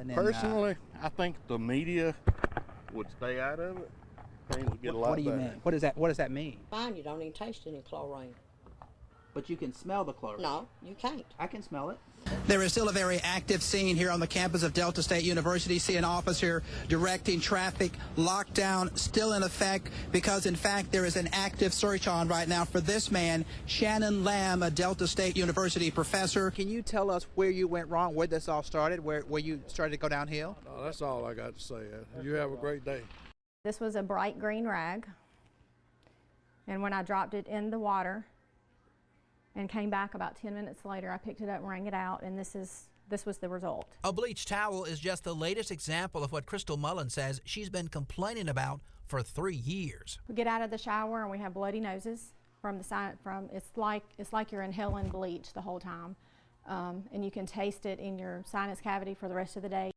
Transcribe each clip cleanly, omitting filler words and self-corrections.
Personally, I think the media would stay out of it. Things would get a lot What do you better. mean? What does that mean? Fine, you don't even taste any chlorine. But you can smell the chlorine. No, you can't. I can smell it. There is still a very active scene here on the campus of Delta State University. See an officer directing traffic. Lockdown still in effect because, in fact, there is an active search on right now for this man, Shannon Lamb, a Delta State University professor. Can you tell us where you went wrong, where this all started, where you started to go downhill? No, that's all I got to say. You have a great day. This was a bright green rag, and when I dropped it in the water and came back about 10 minutes later, I picked it up and wrung it out, and this was the result. A bleached towel is just the latest example of what Crystal Mullen says she's been complaining about for 3 years. We get out of the shower and we have bloody noses from it's like you're inhaling bleach the whole time, and you can taste it in your sinus cavity for the rest of the day.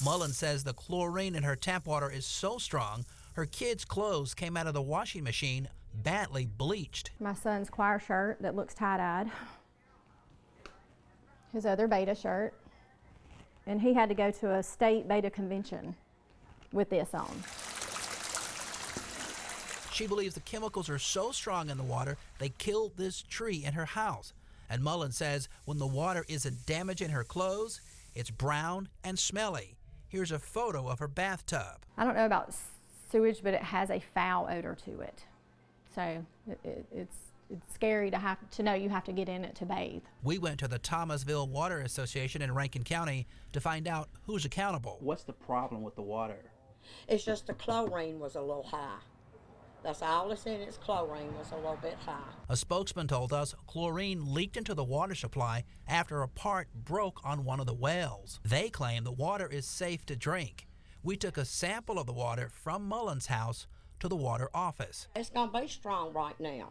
Mullen says the chlorine in her tap water is so strong, her kids' clothes came out of the washing machine badly bleached. My son's choir shirt that looks tie-dyed, his other beta shirt, and he had to go to a state beta convention with this on. She believes the chemicals are so strong in the water they killed this tree in her house. And Mullen says when the water isn't damaging her clothes, it's brown and smelly. Here's a photo of her bathtub. I don't know about sewage, but it has a foul odor to it. So it's scary to know you have to get in it to bathe. We went to the Thomasville Water Association in Rankin County to find out who's accountable. What's the problem with the water? It's just the chlorine was a little high. That's all it's in, its chlorine was a little bit high. A spokesman told us chlorine leaked into the water supply after a part broke on one of the wells. They claim the water is safe to drink. We took a sample of the water from Mullen's house to the water office. It's going to be strong right now.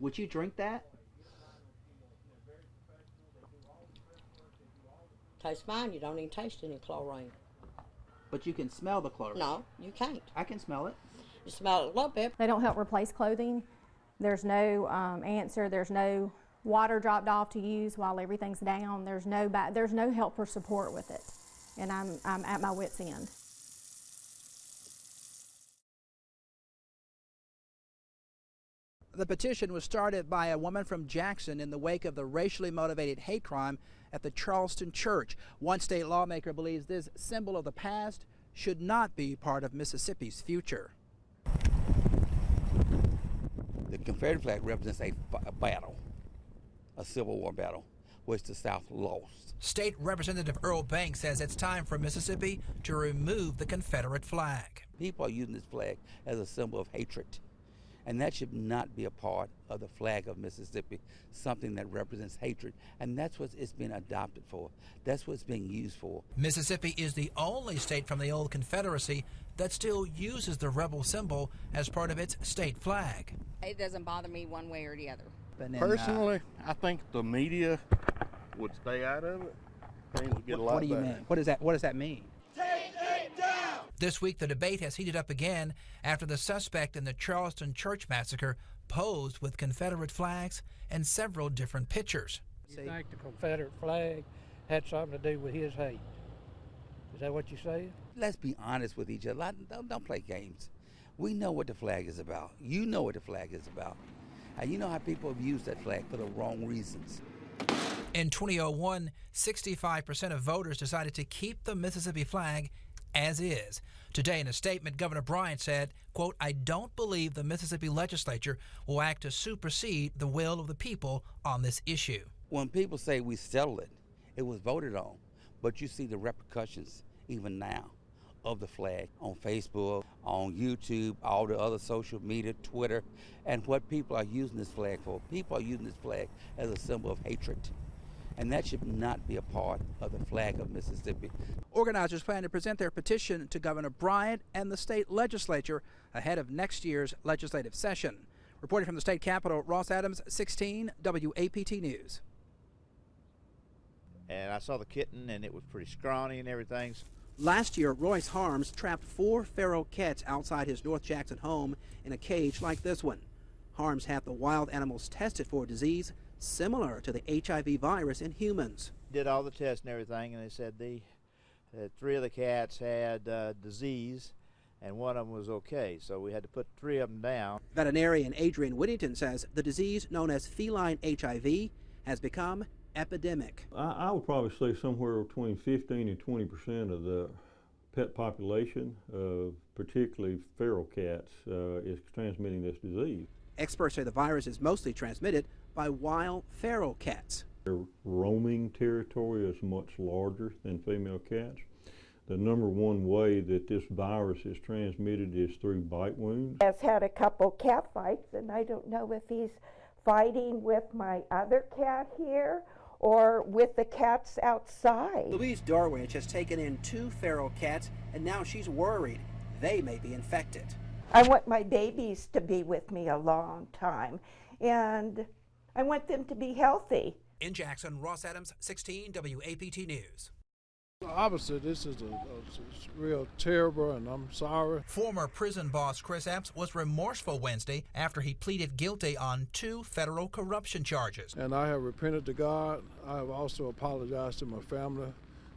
Would you drink that? Tastes fine, you don't even taste any chlorine. But you can smell the chlorine. No, you can't. I can smell it. You smell it a little bit. They don't help replace clothing. There's no answer. There's no water dropped off to use while everything's down. There's no help or support with it, and I'm at my wit's end. The petition was started by a woman from Jackson in the wake of the racially motivated hate crime at the Charleston church. One state lawmaker believes this symbol of the past should not be part of Mississippi's future. The Confederate flag represents a battle, a Civil War battle, which the South lost. State Representative Earl Banks says it's time for Mississippi to remove the Confederate flag. People are using this flag as a symbol of hatred, and that should not be a part of the flag of Mississippi, something that represents hatred, and that's what it's been adopted for. That's what it's being used for. Mississippi is the only state from the old Confederacy that still uses the rebel symbol as part of its state flag. It doesn't bother me one way or the other. Personally, I think the media would stay out of it. Things would get a lot better. What do you mean? What does that mean? Take it down! This week, the debate has heated up again after the suspect in the Charleston church massacre posed with Confederate flags and several different pictures. You think the Confederate flag had something to do with his hate? Is that what you say? Let's be honest with each other. Don't play games. We know what the flag is about. You know what the flag is about. And you know how people have used that flag for the wrong reasons. In 2001, 65% of voters decided to keep the Mississippi flag as is. Today, in a statement, Governor Bryant said, quote, "I don't believe the Mississippi legislature will act to supersede the will of the people on this issue." When people say we settled it, it was voted on. But you see the repercussions even now of the flag on Facebook, on YouTube, all the other social media, Twitter, and what people are using this flag for. People are using this flag as a symbol of hatred. And that should not be a part of the flag of Mississippi. Organizers plan to present their petition to Governor Bryant and the state legislature ahead of next year's legislative session. Reporting from the state capitol, Ross Adams, 16 WAPT News. And I saw the kitten, and it was pretty scrawny and everything. Last year, Royce Harms trapped 4 feral cats outside his North Jackson home in a cage like this one. Harms had the wild animals tested for a disease similar to the HIV virus in humans. did all the tests and everything, and they said that 3 of the cats had disease, and 1 of them was okay. So we had to put 3 of them down. Veterinarian Adrian Whittington says the disease known as feline HIV has become epidemic. I would probably say somewhere between 15 and 20% of the pet population, particularly feral cats, is transmitting this disease. Experts say the virus is mostly transmitted by wild feral cats. Their roaming territory is much larger than female cats. The number one way that this virus is transmitted is through bite wounds. Has had a couple cat fights, and I don't know if he's fighting with my other cat here or with the cats outside. Louise Darwinch has taken in 2 feral cats, and now she's worried they may be infected. I want my babies to be with me a long time, and I want them to be healthy. In Jackson, Ross Adams, 16 WAPT News. Obviously, this is real terrible, and I'm sorry. Former prison boss Chris Epps was remorseful Wednesday after he pleaded guilty on 2 federal corruption charges. And I have repented to God. I have also apologized to my family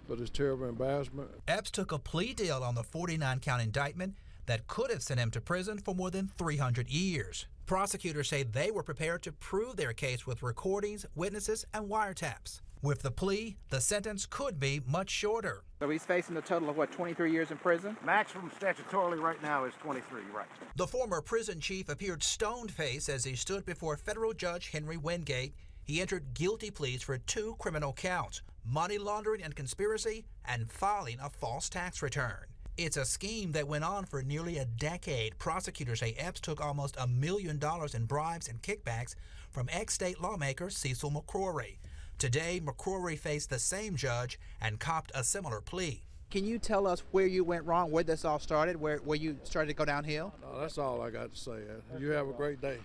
for this terrible embarrassment. Epps took a plea deal on the 49-count indictment that could have sent him to prison for more than 300 years. Prosecutors say they were prepared to prove their case with recordings, witnesses, and wiretaps. With the plea, the sentence could be much shorter. So he's facing a total of, 23 years in prison? Maximum statutorily right now is 23, right. The former prison chief appeared stone-faced as he stood before federal judge Henry Wingate. He entered guilty pleas for 2 criminal counts, money laundering and conspiracy, and filing a false tax return. It's a scheme that went on for nearly a decade. Prosecutors say Epps took almost $1 million in bribes and kickbacks from ex-state lawmaker Cecil McCrory. Today, McCrory faced the same judge and copped a similar plea. Can you tell us where you went wrong, where this all started, where you started to go downhill? No, that's all I got to say. You have a great day.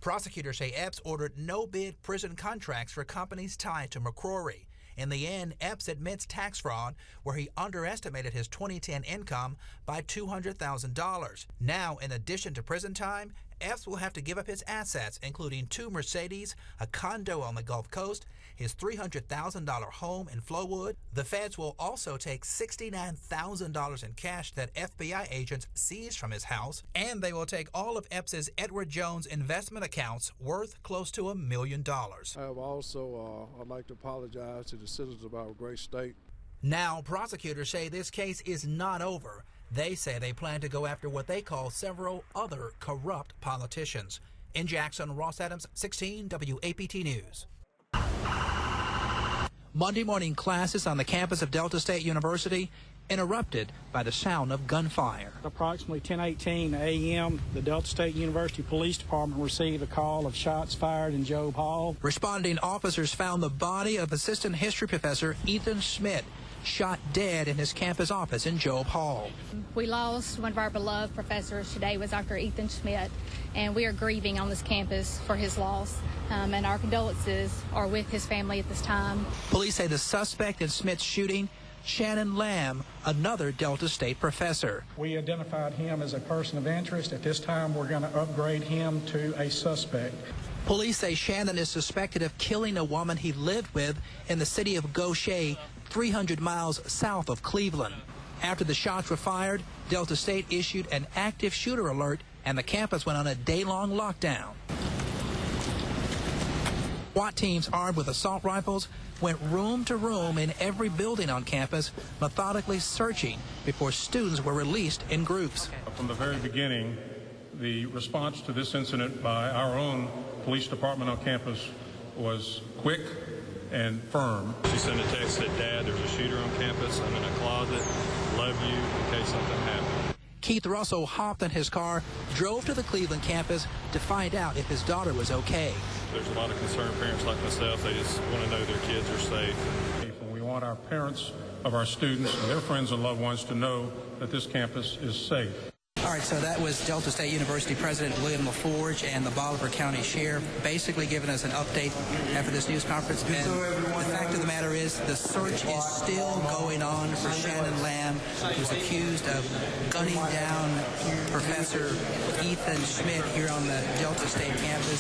Prosecutors say Epps ordered no-bid prison contracts for companies tied to McCrory. In the end, Epps admits tax fraud, where he underestimated his 2010 income by $200,000. Now, in addition to prison time, Epps will have to give up his assets, including 2 Mercedes, a condo on the Gulf Coast, his $300,000 home in Flowood. The feds will also take $69,000 in cash that FBI agents seized from his house, and they will take all of Epps's Edward Jones investment accounts worth close to $1 million. I have also, I'd like to apologize to the citizens of our great state. Now, prosecutors say this case is not over. They say they plan to go after what they call several other corrupt politicians. In Jackson, Ross Adams, 16 WAPT News. Monday morning classes on the campus of Delta State University interrupted by the sound of gunfire. Approximately 10:18 a.m., the Delta State University Police Department received a call of shots fired in Job Hall. Responding officers found the body of assistant history professor Ethan Schmidt, shot dead in his campus office in Job Hall. We lost one of our beloved professors. Today was Dr. Ethan Schmidt, and we are grieving on this campus for his loss, and our condolences are with his family at this time. Police say the suspect in Schmidt's shooting, Shannon Lamb, another Delta State professor. We identified him as a person of interest. At this time, we're going to upgrade him to a suspect. Police say Shannon is suspected of killing a woman he lived with in the city of Gaucher, 300 miles south of Cleveland. After the shots were fired, Delta State issued an active shooter alert, and the campus went on a day-long lockdown. SWAT teams armed with assault rifles went room to room in every building on campus, methodically searching before students were released in groups. From the very beginning, the response to this incident by our own police department on campus was quick and firm. She sent a text that, "Dad, there's a shooter on campus. I'm in a closet. Love you in case something happens." Keith Russell hopped in his car, drove to the Cleveland campus to find out if his daughter was okay. There's a lot of concerned parents like myself. They just want to know their kids are safe. We want our parents of our students and their friends and loved ones to know that this campus is safe. All right, so that was Delta State University President William LaForge and the Bolivar County Sheriff basically giving us an update after this news conference. And the fact of the matter is the search is still going on for Shannon Lamb, who's accused of gunning down Professor Ethan Schmidt here on the Delta State campus.